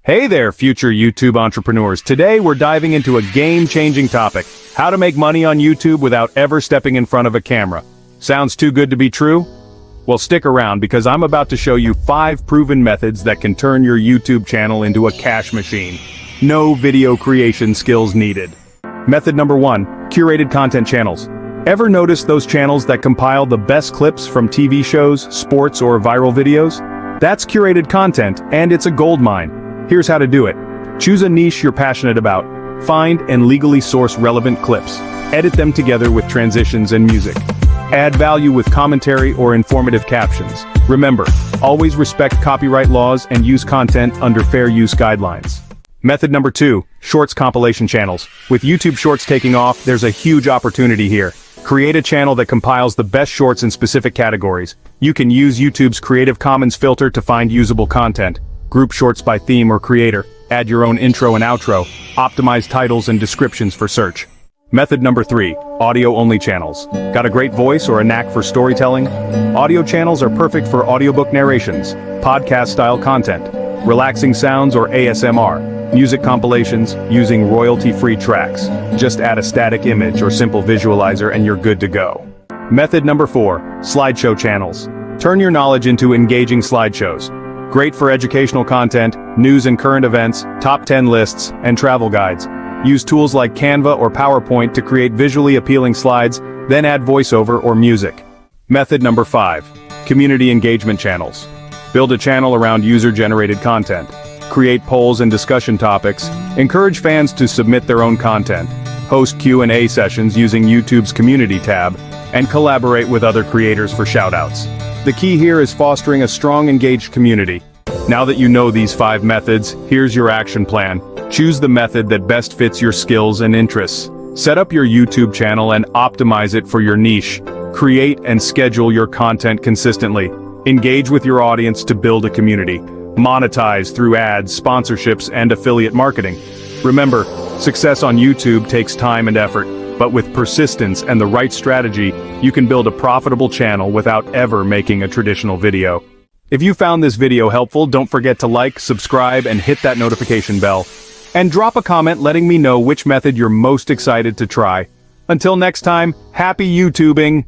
Hey there, future YouTube entrepreneurs. Today we're diving into a game-changing topic: how to make money on YouTube without ever stepping in front of a camera. Sounds too good to be true? Well, stick around because I'm about to show you 5 proven methods that can turn your YouTube channel into a cash machine. No video creation skills needed. Method number 1, curated content channels. Ever notice those channels that compile the best clips from TV shows, sports, or viral videos? That's curated content, and it's a goldmine. Here's how to do it. Choose a niche you're passionate about. Find and legally source relevant clips. Edit them together with transitions and music. Add value with commentary or informative captions. Remember, always respect copyright laws and use content under fair use guidelines. Method number 2, Shorts compilation channels. With YouTube Shorts taking off, there's a huge opportunity here. Create a channel that compiles the best shorts in specific categories. You can use YouTube's Creative Commons filter to find usable content. Group shorts by theme or creator. Add your own intro and outro. Optimize titles and descriptions for search. Method number 3, audio-only channels. Got a great voice or a knack for storytelling? Audio channels are perfect for audiobook narrations, podcast-style content, relaxing sounds or ASMR, music compilations using royalty-free tracks. Just add a static image or simple visualizer and you're good to go. Method number 4, slideshow channels. Turn your knowledge into engaging slideshows. Great for educational content, news and current events, top 10 lists, and travel guides. Use tools like Canva or PowerPoint to create visually appealing slides, then add voiceover or music. Method number 5, community engagement channels. Build a channel around user-generated content. Create polls and discussion topics. Encourage fans to submit their own content. Host Q&A sessions using YouTube's community tab, and collaborate with other creators for shoutouts. The key here is fostering a strong, engaged community. Now that you know these 5 methods, here's your action plan. Choose the method that best fits your skills and interests. Set up your YouTube channel and optimize it for your niche. Create and schedule your content consistently. Engage with your audience to build a community. Monetize through ads, sponsorships, and affiliate marketing. Remember, success on YouTube takes time and effort, but with persistence and the right strategy, you can build a profitable channel without ever making a traditional video. If you found this video helpful, don't forget to like, subscribe, and hit that notification bell. And drop a comment letting me know which method you're most excited to try. Until next time, happy YouTubing!